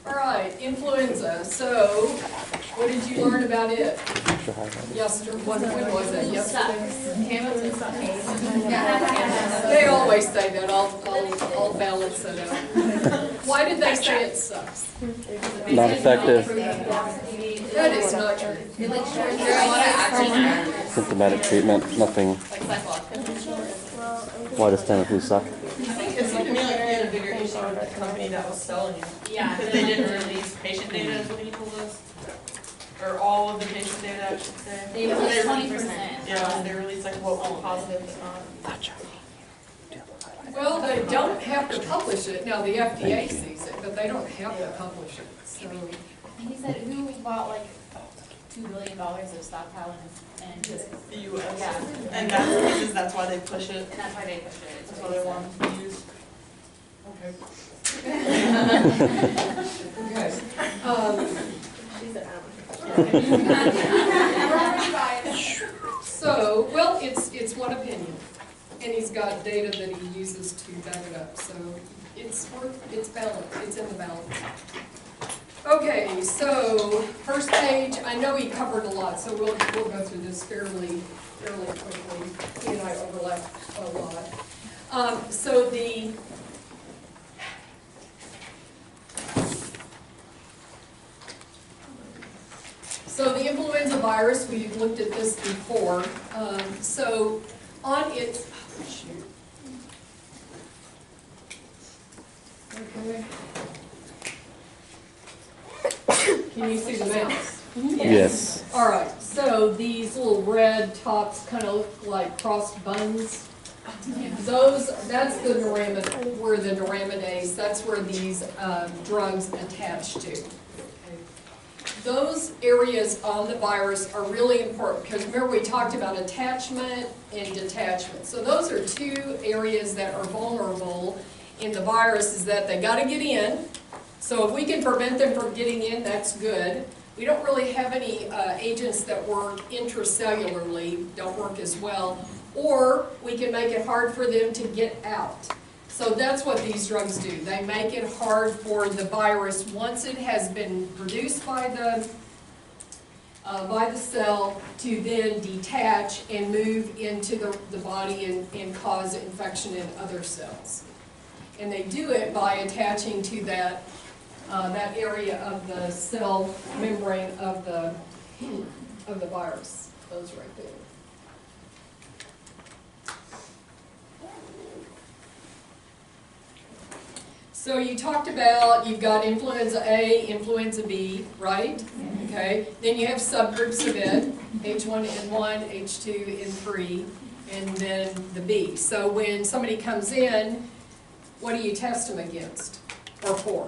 All right, influenza. So, what did you learn about it yesterday? When was it? Yesterday? They always say that. I'll balance it out. Why did they say it sucks? Not effective. That is not true. Symptomatic treatment, nothing. Why does Tamiflu suck? I think it's like you had a bigger issue with the company that was selling you. Yeah. Because they didn't release patient data, is what he told us. Or all of the patient data, I should say. They released 20%. Yeah, they released like what was positive and not. Well, they don't have to publish it. Now, the FDA sees it, but they don't have to publish it. So. He said who bought like $2 billion of stockpile and just The U.S. Yeah. And that's why they push it. and that's why they pushed it. That's why they want to use. Okay. So, well, it's one opinion, and he's got data that he uses to back it up. So it's balanced. It's in the balance. Okay, so first page. I know he covered a lot, so we'll go through this fairly quickly. He and I overlap a lot. So the influenza virus, we've looked at this before. So on its, okay. Can you see the mouse? Yes. All right, so these little red tops kind of look like crossed buns. That's the where the neuraminidase, that's where these drugs attach to. Those areas on the virus are really important because remember we talked about attachment and detachment. So those are two areas that are vulnerable in the virus, is that they got to get in. So if we can prevent them from getting in, that's good. We don't really have any agents that work intracellularly, don't work as well, or we can make it hard for them to get out. So that's what these drugs do. They make it hard for the virus, once it has been produced by the cell, to then detach and move into the body and cause infection in other cells. And they do it by attaching to that area of the cell membrane of the virus. Those right there. So you talked about, you've got influenza A, influenza B, right? Okay. Then you have subgroups of it, H1N1, H2N3, and then the B. So when somebody comes in, what do you test them against or for?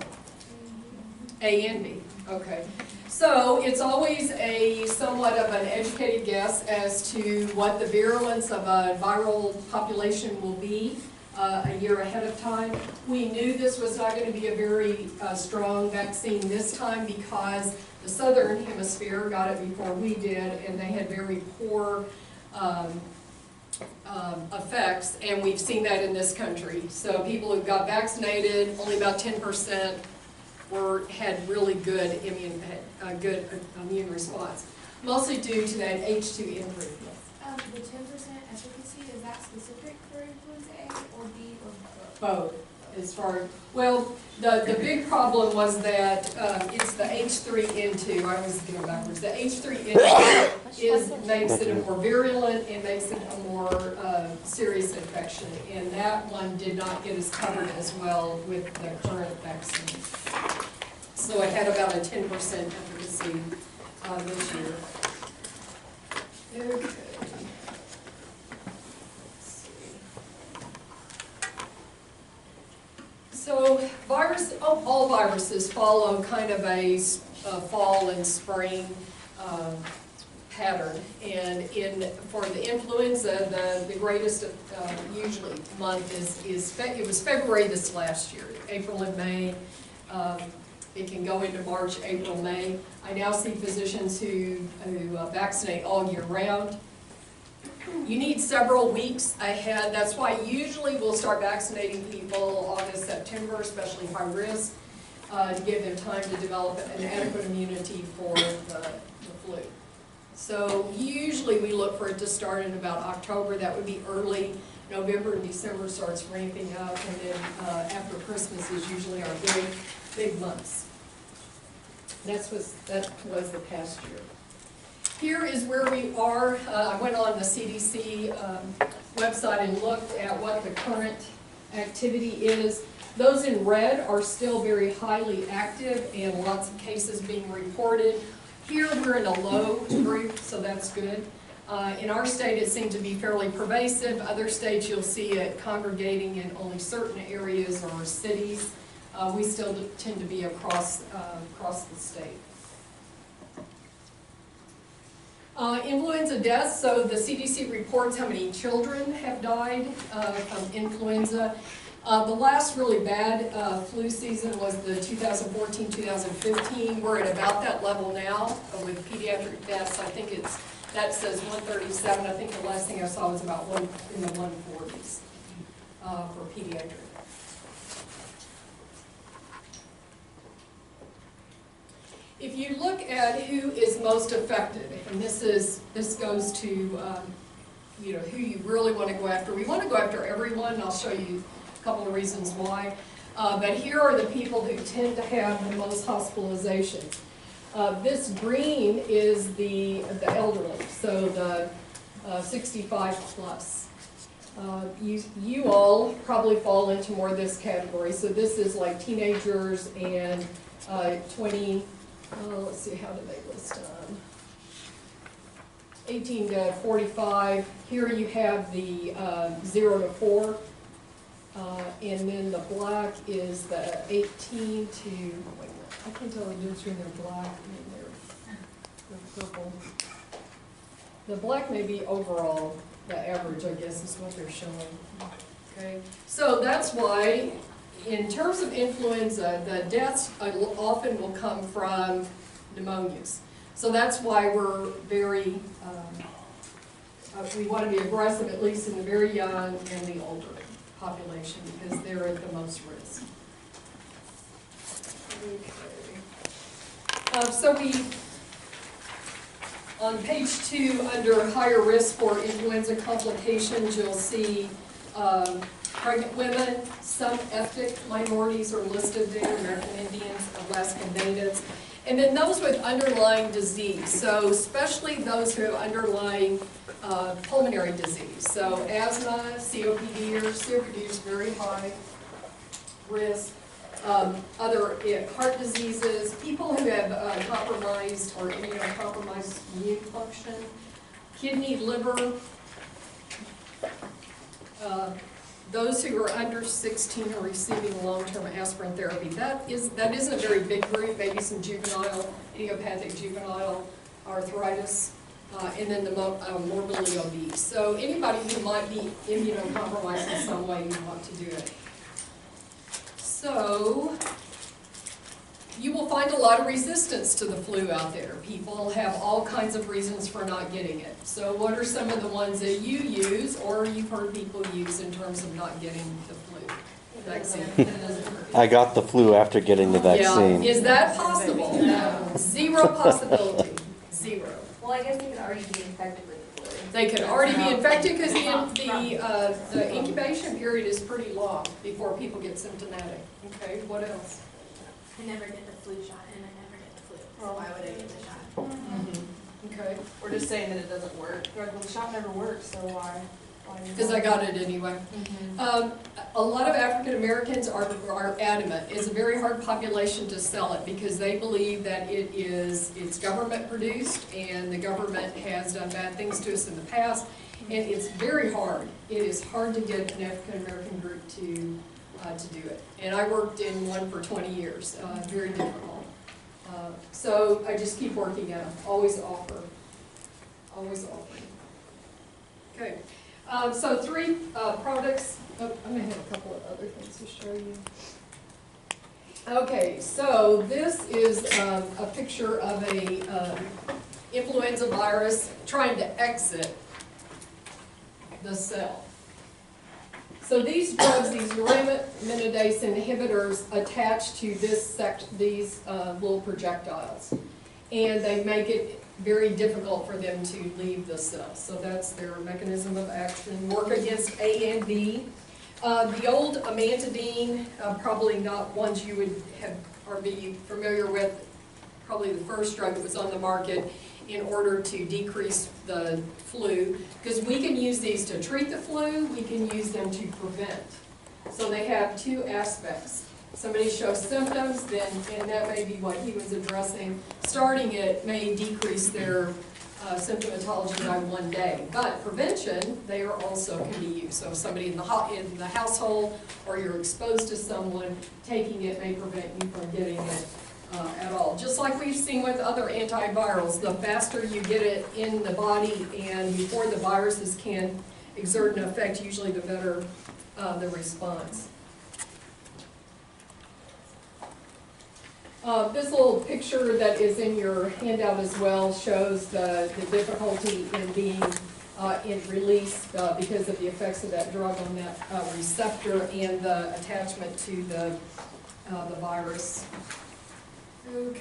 A and B. Okay. So it's always a somewhat of an educated guess as to what the virulence of a viral population will be a year ahead of time. We knew this was not going to be a very strong vaccine this time because the southern hemisphere got it before we did, and they had very poor effects, and we've seen that in this country. So people who got vaccinated, only about 10% had really good immune response, mostly due to that H2N3. The 10% efficacy, is that specific for influenza A or B or both? Both, as far as, well, the big problem was that it's the H3N2, I always get it backwards, the H3N2 makes it a more virulent, it makes it a more serious infection, and that one did not get as covered as well with the current vaccine. So it had about a 10% efficacy this year. Okay. So all viruses follow kind of a fall and spring pattern, and for the influenza, the greatest usually month it was February this last year. April and May. It can go into March, April, May. I now see physicians who vaccinate all year round. You need several weeks ahead. That's why usually we'll start vaccinating people August, September, especially high risk. to give them time to develop an adequate immunity for the flu. So usually we look for it to start in about October. That would be early. November and December starts ramping up, and then after Christmas is usually our very big months. That was the past year. Here is where we are. I went on the CDC website and looked at what the current activity is. Those in red are still very highly active and lots of cases being reported. Here we're in a low group, so that's good. In our state it seemed to be fairly pervasive. Other states you'll see it congregating in only certain areas or cities. We still tend to be across the state. Influenza deaths, so the CDC reports how many children have died from influenza. The last really bad flu season was the 2014-2015. We're at about that level now with pediatric deaths. I think that says 137. I think the last thing I saw was about in the 140s for pediatric. If you look at who is most affected, and this goes to you know, who you really want to go after. We want to go after everyone, and I'll show you a couple of reasons why. But here are the people who tend to have the most hospitalizations. This green is the elderly, so the 65 plus. You all probably fall into more of this category. So this is like teenagers and 20. Let's see, how do they list 18 to 45. Here you have the 0 to 4, and then the black is the 18 to, wait a minute, I can't tell the difference between their black and their purple. The black may be overall, the average, I guess, is what they're showing. Okay, so that's why, in terms of influenza, the deaths often will come from pneumonias. So that's why we're very, we want to be aggressive, at least in the very young and the older population, because they're at the most risk. Okay. So on page 2, under higher risk for influenza complications, you'll see pregnant women, some ethnic minorities are listed there, American Indians, Alaskan Natives, and then those with underlying disease, so especially those who have underlying pulmonary disease, so asthma, COPD is very high risk, other heart diseases, people who have compromised or immunocompromised immune function, kidney, liver, those who are under 16 are receiving long-term aspirin therapy. That isn't a very big group, maybe some idiopathic juvenile arthritis, and then the morbidly obese. So anybody who might be immunocompromised in some way, you want to do it. So you will find a lot of resistance to the flu out there. People have all kinds of reasons for not getting it. So what are some of the ones that you use or you've heard people use in terms of not getting the flu vaccine? I got the flu after getting the vaccine. Yeah. Is that possible? No. Zero possibility. Zero. Well, I guess they could already be infected with the flu. They could already be infected because the incubation period is pretty long before people get symptomatic. Okay, what else? I never get the flu shot, and I never get the flu. So why would I get the shot? Okay. We're just saying that it doesn't work. Well, the shot never works, so why? Because I got it anyway. A lot of African Americans are adamant. It's a very hard population to sell it because they believe that it's government produced and the government has done bad things to us in the past, and it's very hard. It is hard to get an African American group to do it. And I worked in one for 20 years. Very difficult. So I just keep working at them. Always offer. Always offering. Okay. So 3 products. Oh, I'm going to have a couple of other things to show you. Okay, so this is a picture of a influenza virus trying to exit the cell. So these drugs, these neuraminidase inhibitors, attach to these little projectiles, and they make it very difficult for them to leave the cell. So that's their mechanism of action. Work against A and B. The old amantadine, probably not ones you would have or be familiar with. Probably the first drug that was on the market in order to decrease the flu, because we can use these to treat the flu, we can use them to prevent. So they have two aspects. Somebody shows symptoms, then, and that may be what he was addressing, starting it may decrease their symptomatology by 1 day. But prevention, they are also can be used. So if somebody in the household or you're exposed to someone, taking it may prevent you from getting it at all. Just like we've seen with other antivirals, the faster you get it in the body and before the viruses can exert an effect, usually the better the response. This little picture that is in your handout as well shows the difficulty in being released because of the effects of that drug on that receptor and the attachment to the virus. Okay.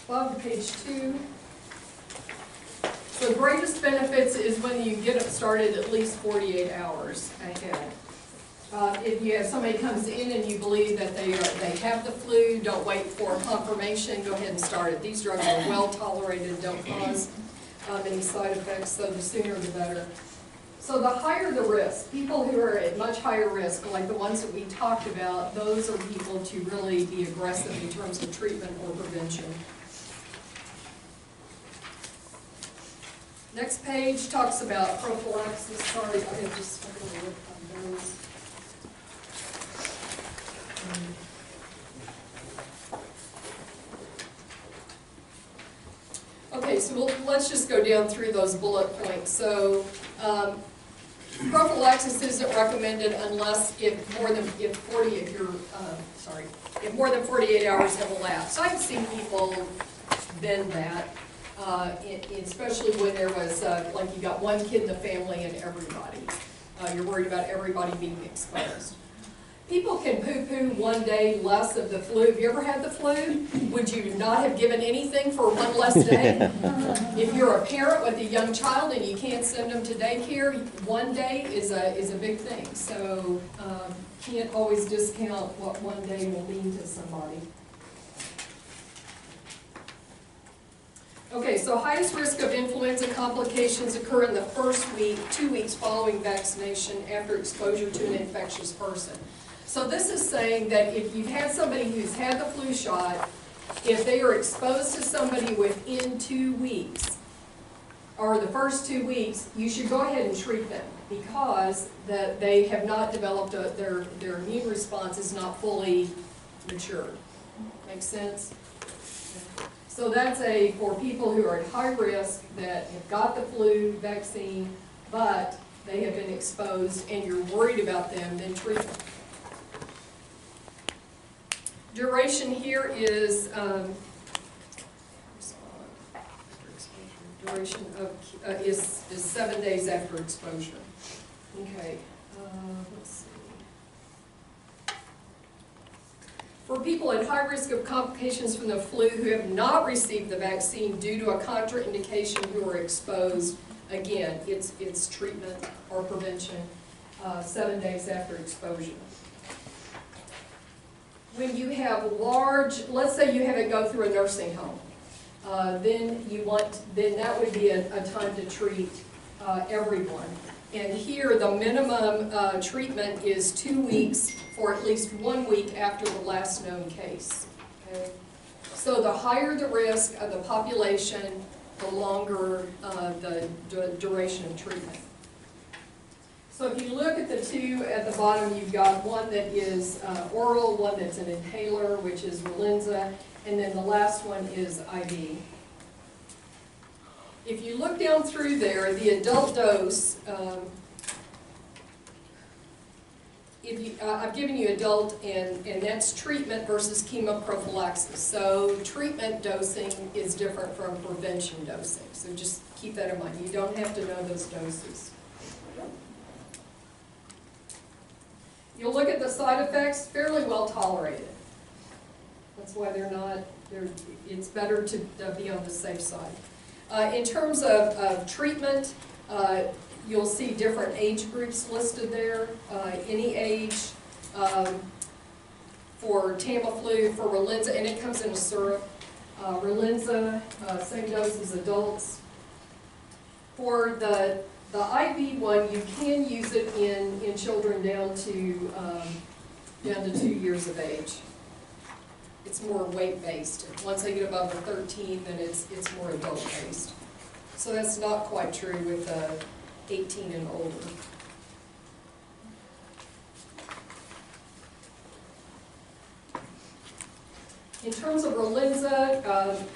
Above page 2. So greatest benefits is when you get it started at least 48 hours ahead. If you have somebody comes in and you believe that they have the flu, don't wait for confirmation, go ahead and start it. These drugs are well tolerated, don't cause any side effects, so the sooner the better. So the higher the risk, people who are at much higher risk, like the ones that we talked about, those are people to really be aggressive in terms of treatment or prevention. Next page talks about prophylaxis. Sorry, I have just stuck a look on those. Okay, so let's just go down through those bullet points. So prophylaxis isn't recommended unless if more than 48 hours have elapsed. I've seen people bend that. Especially when there was, like you got one kid in the family and everybody. You're worried about everybody being exposed. People can poo-poo 1 day less of the flu. Have you ever had the flu? Would you not have given anything for one less day? If you're a parent with a young child and you can't send them to daycare, 1 day is a big thing. So can't always discount what 1 day will mean to somebody. Okay, so highest risk of influenza complications occur in the first week, 2 weeks following vaccination after exposure to an infectious person. So this is saying that if you've had somebody who's had the flu shot, if they are exposed to somebody within 2 weeks, or the first 2 weeks, you should go ahead and treat them because they have not developed, their immune response is not fully matured. Make sense? So that's for people who are at high risk that have got the flu vaccine, but they have been exposed and you're worried about them, then treat them. Duration here is duration of is 7 days after exposure. Okay, let's see. For people at high risk of complications from the flu who have not received the vaccine due to a contraindication who are exposed, again, it's treatment or prevention 7 days after exposure. When you have large, let's say you have it go through a nursing home, then that would be a time to treat everyone. And here, the minimum treatment is 2 weeks for at least 1 week after the last known case. Okay? So the higher the risk of the population, the longer the duration of treatment. So if you look at the two at the bottom, you've got one that is oral, one that's an inhaler, which is Relenza, and then the last one is IV. If you look down through there, the adult dose if you, I've given you adult, and that's treatment versus chemoprophylaxis. So treatment dosing is different from prevention dosing. So just keep that in mind. You don't have to know those doses. You'll look at the side effects, fairly well tolerated. That's why it's better to be on the safe side. In terms of treatment, you'll see different age groups listed there. Any age for Tamiflu, for Relenza, and it comes in a syrup. Relenza, same dose as adults. For the IV one, you can use it in children down to 2 years of age. It's more weight-based. Once they get above the 13, then it's more adult-based. So that's not quite true with 18 and older. In terms of Relenza,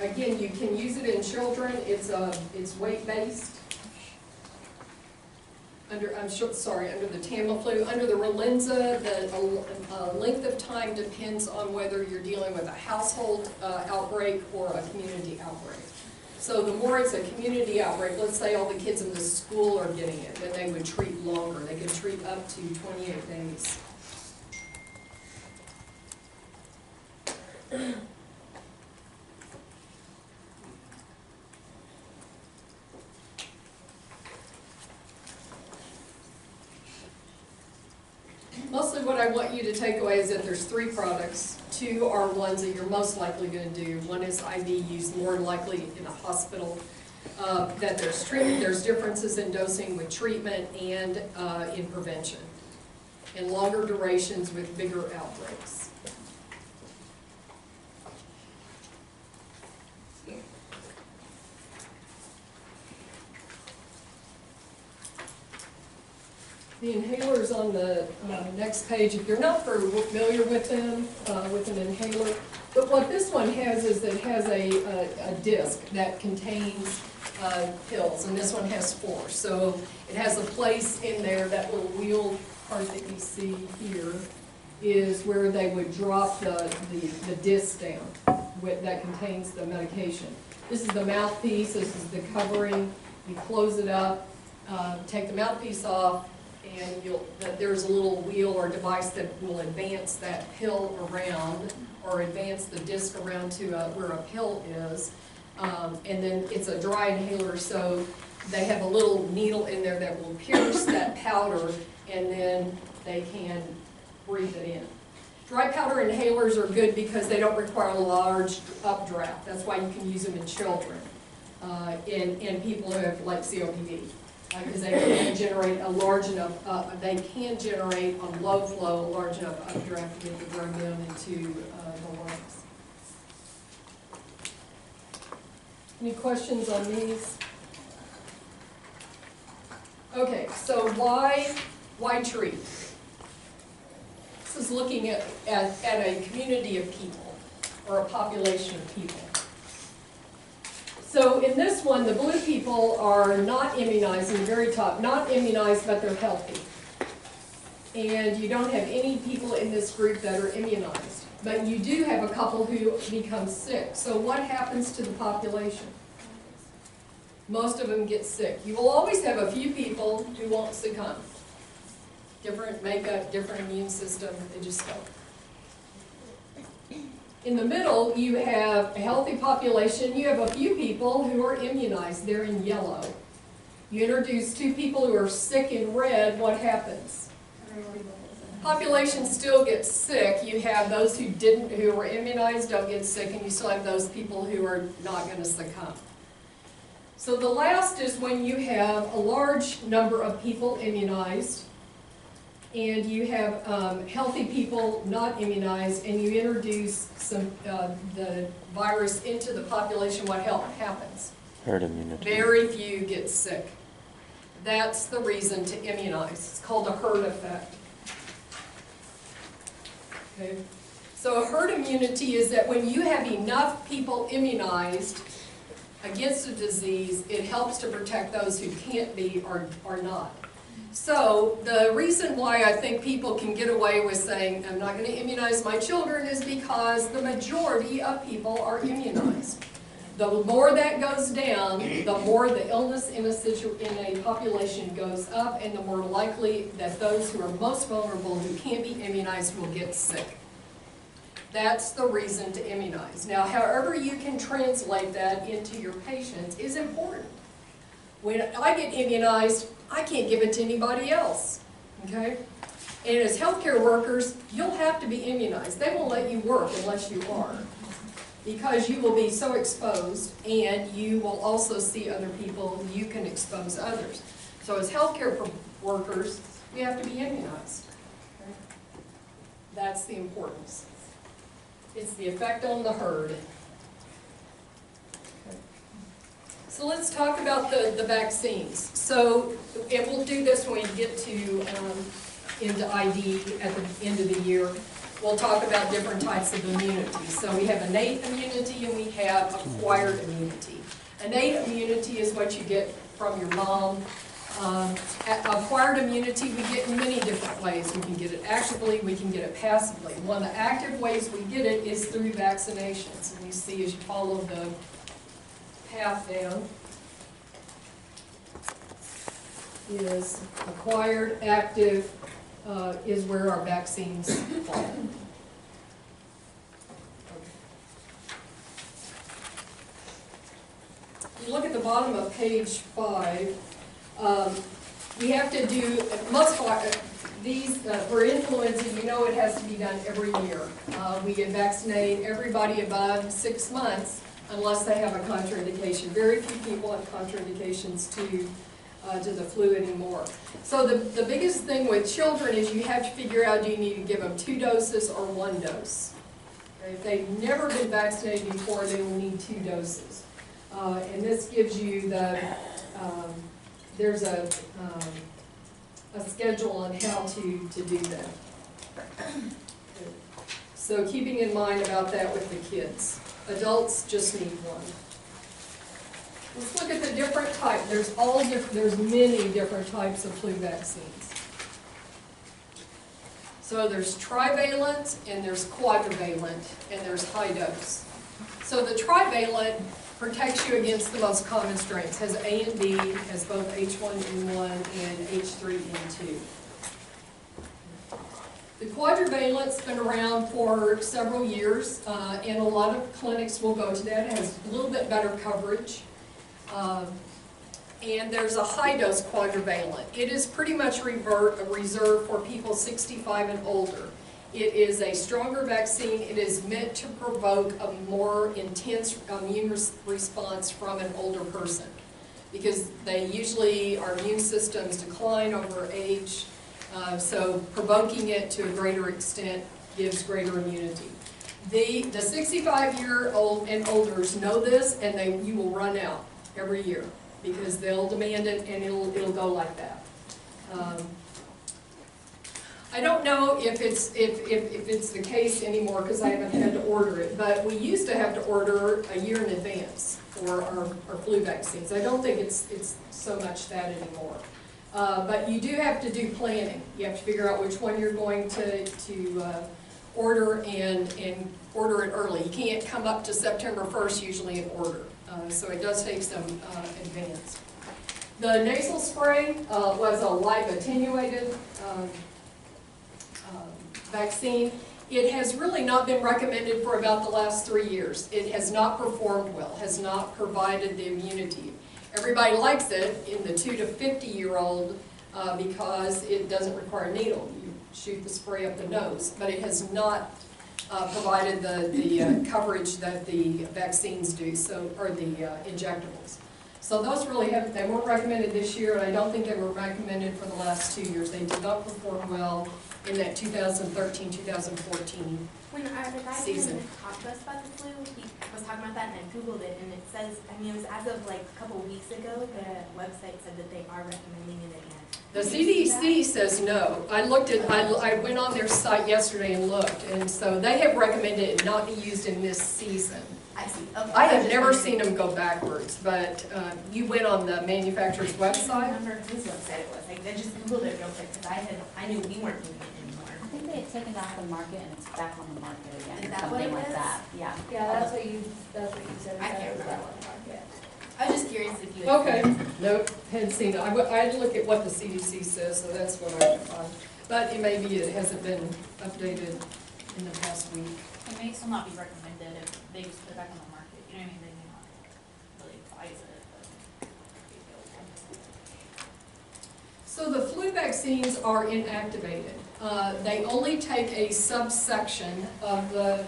again, you can use it in children. It's weight-based. Under the Tamiflu. Under the Relenza, the length of time depends on whether you're dealing with a household outbreak or a community outbreak. So the more it's a community outbreak, let's say all the kids in the school are getting it, then they would treat longer. They could treat up to 28 days. Mostly what I want you to take away is that there's 3 products. 2 are ones that you're most likely going to do. One is IV used more likely in a hospital. That there's treatment, there's differences in dosing with treatment and in prevention. And longer durations with bigger outbreaks. The inhalers on the next page, if you're not familiar with them, with an inhaler, but what this one has is it has a disc that contains pills, and this one has 4. So it has a place in there, that little wheel part that you see here is where they would drop the disc down that contains the medication. This is the mouthpiece, this is the covering. You close it up, take the mouthpiece off, and there's a little wheel or device that will advance that pill around or advance the disc around to where a pill is. And then it's a dry inhaler, so they have a little needle in there that will pierce that powder, and then they can breathe it in. Dry powder inhalers are good because they don't require a large updraft. That's why you can use them in children and people who have like COPD. Because they can generate a large enough, they can generate on low flow a large enough updraft to get the drug down into the lungs. Any questions on these? Okay, so why treat? This is looking at a community of people or a population of people. So in this one, the blue people are not immunized, in the very top, not immunized, but they're healthy. And you don't have any people in this group that are immunized. But you do have a couple who become sick. So what happens to the population? Most of them get sick. You will always have a few people who won't succumb. Different makeup, different immune system, they just don't. In the middle, you have a healthy population. You have a few people who are immunized. They're in yellow. You introduce 2 people who are sick in red, what happens? Population still gets sick. You have those who were immunized don't get sick, and you still have those people who are not going to succumb. So the last is when you have a large number of people immunized, and you have healthy people not immunized, and you introduce the virus into the population, what happens? Herd immunity. Very few get sick. That's the reason to immunize. It's called a herd effect. Okay. So a herd immunity is that when you have enough people immunized against a disease, it helps to protect those who can't be or not. So the reason why I think people can get away with saying, I'm not going to immunize my children, is because the majority of people are immunized. The more that goes down, the more the illness in a population goes up, and the more likely that those who are most vulnerable who can't be immunized will get sick. That's the reason to immunize. Now, however you can translate that into your patients is important. When I get immunized, I can't give it to anybody else, okay? And as healthcare workers, you'll have to be immunized. They won't let you work unless you are, because you will be so exposed, and you will also see other people, you can expose others. So as healthcare workers, we have to be immunized. Okay? That's the importance. It's the effect on the herd. Okay. So let's talk about the vaccines. So, and we'll do this when we get to into ID at the end of the year. We'll talk about different types of immunity. So we have innate immunity and we have acquired immunity. Innate immunity is what you get from your mom. Acquired immunity we get in many different ways. We can get it actively, we can get it passively. One of the active ways we get it is through vaccinations. And you see as you follow the path down is acquired, active, is where our vaccines fall. You look at the bottom of page 5. We have to do, these, for influenza, you know it has to be done every year. We can vaccinate everybody above 6 months unless they have a contraindication. Very few people have contraindications to the flu anymore. So the biggest thing with children is you have to figure out, do you need to give them 2 doses or 1 dose? Okay, if they've never been vaccinated before, they will need 2 doses. And this gives you the, there's a schedule on how to do that. So keeping in mind about that with the kids. Adults just need 1. Let's look at the different types. There's many different types of flu vaccines. So there's trivalent and there's quadrivalent and there's high dose. So the trivalent protects you against the most common strains. Has A and B, has both H1N1 and H3N2. The quadrivalent's been around for several years, and a lot of clinics will go to that. It has a little bit better coverage. And there's a high-dose quadrivalent. It is pretty much reserved for people 65 and older. It is a stronger vaccine. It is meant to provoke a more intense immune response from an older person, because they usually, our immune systems decline over age, so provoking it to a greater extent gives greater immunity. The 65-year-old and olders know this, and you will run out every year because they'll demand it, and it'll go like that. I don't know if it's the case anymore because I haven't had to order it, but we used to have to order a year in advance for our flu vaccines. I don't think it's so much that anymore. But you do have to do planning. You have to figure out which one you're going to order and order it early. You can't come up to September 1st usually and order. So it does take some advance. The nasal spray was a live attenuated vaccine. It has really not been recommended for about the last 3 years. It has not performed well, has not provided the immunity. Everybody likes it in the 2 to 50-year-old because it doesn't require a needle. You shoot the spray up the nose, but it has not provided the coverage that the vaccines do, or the injectables. So those really they weren't recommended this year, and I don't think they were recommended for the last 2 years. They did not perform well in that 2013-2014 When the guy season. talked to us about the flu, he was talking about that, and I Googled it, and it says, I mean, it was as of like a couple of weeks ago, the website said that they are recommending it again. The CDC says no. I went on their site yesterday and looked, and so they have recommended it not be used in this season. I see, okay. I was have just never wondering. seen them go backwards, but you went on the manufacturer's I website. don't remember whose website it was, I just Googled it real quick, because I knew we weren't using it anymore. I think they had taken it off the market and it's back on the market again, Is or that what something it like is? that, yeah. Yeah, that's what you said. I can't that remember. one market. I was just curious if you had. Okay, nope, hadn't seen it. I'd look at what the CDC says, so that's what I would find. But maybe it hasn't been updated in the past week. It may still not be recommended if they just put it back on the market, you know what I mean, they may not really advise it, but it'd be available. So the flu vaccines are inactivated. They only take a subsection of the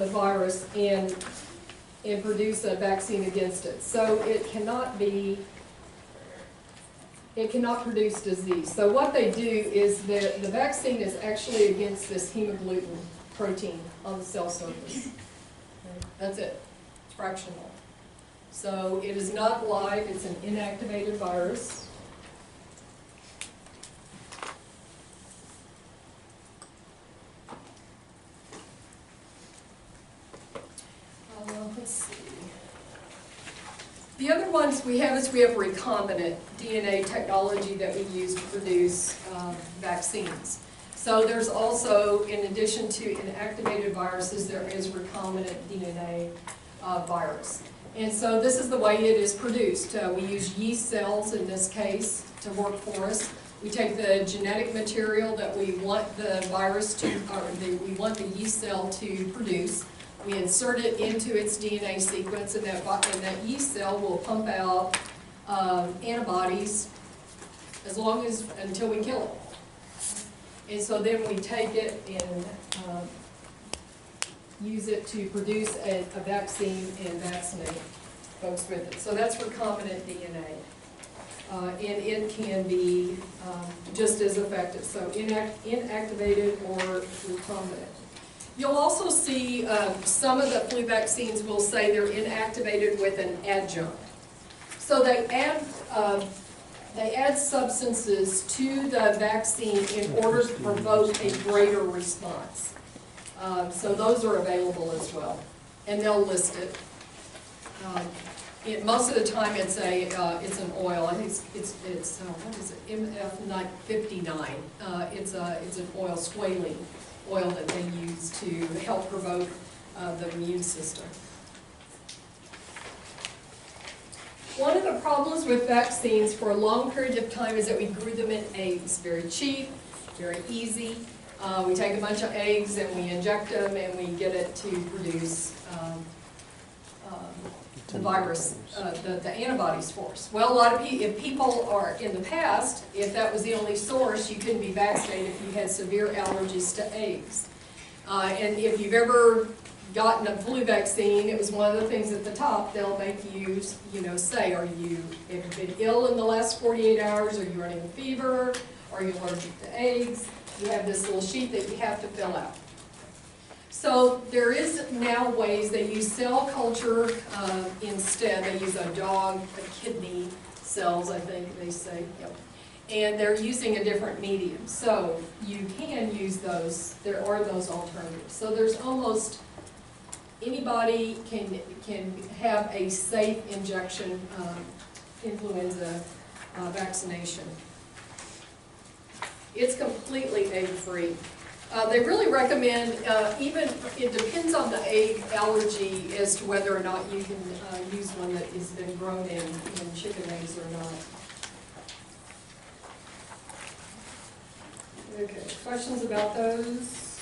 virus and produce a vaccine against it. So it cannot produce disease. So what they do is the vaccine is actually against this hemagglutinin protein on the cell surface. Okay, that's it. It's fractional. So it is not live, it's an inactivated virus. Let's see. The other ones we have is we have recombinant DNA technology that we use to produce vaccines. So there's also, in addition to inactivated viruses, there is recombinant DNA virus. And so this is the way it is produced. We use yeast cells in this case to work for us. We take the genetic material that we want the virus to, or we want the yeast cell to produce. We insert it into its DNA sequence, and that yeast cell will pump out antibodies until we kill it. And so then we take it and use it to produce a vaccine and vaccinate folks with it. So that's recombinant DNA. And it can be just as effective, so inactivated or recombinant. You'll also see some of the flu vaccines will say they're inactivated with an adjunct. So they add substances to the vaccine in order to provoke a greater response. So those are available as well, and they'll list it. Most of the time it's an oil. I think it's what is it, MAH00093. It's an oil, squalene oil that they use to help provoke the immune system. One of the problems with vaccines for a long period of time is that we grew them in eggs. Very cheap, very easy. We take a bunch of eggs and we inject them and we get it to produce the virus, the antibodies for us. Well, a lot of people, if people are, in the past, if that was the only source, you couldn't be vaccinated if you had severe allergies to eggs. And if you've ever gotten a flu vaccine, it was one of the things at the top, they'll make you, say, have you been ill in the last 48 hours? Are you running a fever? Are you allergic to eggs? You have this little sheet that you have to fill out. So there is now ways they use cell culture instead. They use a dog, kidney cells, I think they say. Yep. And they're using a different medium. So you can use those. There are those alternatives. So there's almost anybody can have a safe injection influenza vaccination. It's completely egg-free. They really recommend, it depends on the egg allergy as to whether or not you can use one that has been grown in chicken eggs or not. Okay, questions about those?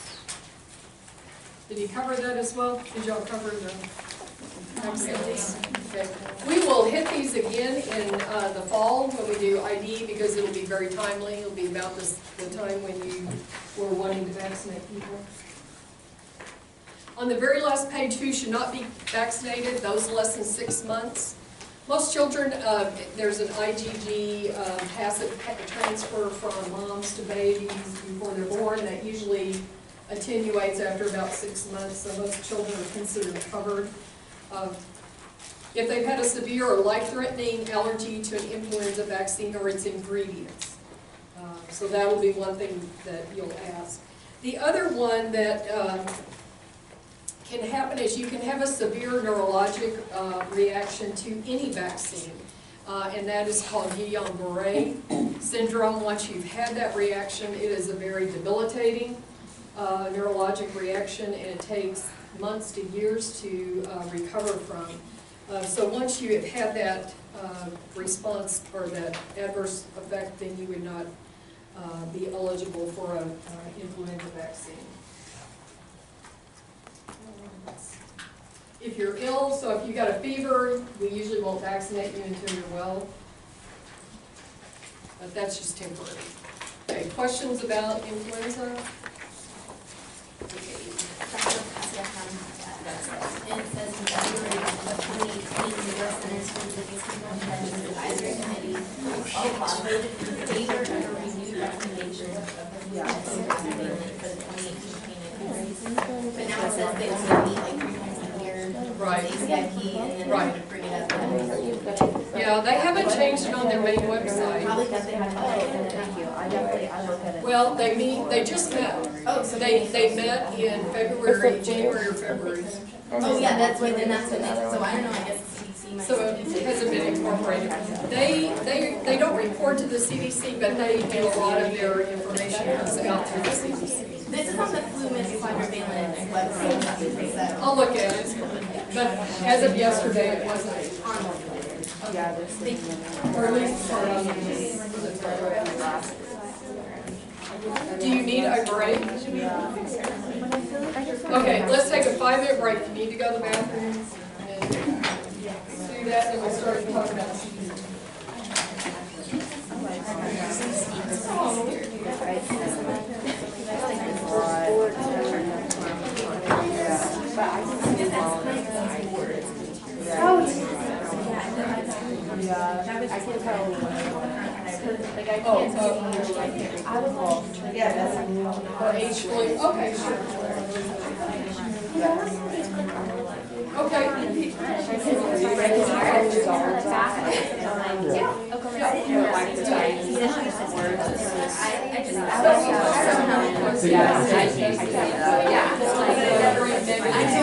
Did you cover that as well? Did y'all cover the vaccines? Okay. We will hit these again in the fall when we do ID because it'll be very timely. It'll be about the time when you were wanting to vaccinate people. On the very last page, who should not be vaccinated? Those less than 6 months. Most children, there's an IgG passive transfer from moms to babies before they're born. That usually attenuates after about 6 months, so most children are considered covered. If they've had a severe or life-threatening allergy to an influenza vaccine or its ingredients. So that will be one thing that you'll ask. The other one that can happen is you can have a severe neurologic reaction to any vaccine. And that is called Guillain-Barré syndrome. Once you've had that reaction, it is a very debilitating neurologic reaction, and it takes months to years to recover from. So once you have had that response or that adverse effect, then you would not be eligible for an influenza vaccine. If you're ill, so if you got a fever, we usually won't vaccinate you until you're well. But that's just temporary. Okay, questions about influenza? Okay. And it says in February of 2018, the U.S. Centers for Disease Control and Prevention Advisory Committee voted in favor of a renewed recommendation of vaccination for the 2018 season. But now it says they only meet like 3 times a year. Right. ACIP, and then Right. they bring it up. Yeah, they haven't changed it on their main website. Probably because they have. Thank you, I look at it. Well, they just met. Oh, so They met in February, January or February. Oh, yeah, that's what, then that's what they, so I don't know, I guess the CDC might. So it hasn't been incorporated. They don't report to the CDC, but they do a lot of their information comes out through the CDC. This is on the flu mist quadrivalent website, so. I'll look at it, but as of yesterday, it wasn't on. Yeah, there's Thank you. Or at least, do you need a break? Okay, let's take a 5-minute break. You need to go to the bathroom and do that, and we'll start talking about CDC. Yeah, I can tell. Like I can't I will. Yeah, that's. Or age flu, okay, sure. Okay. I do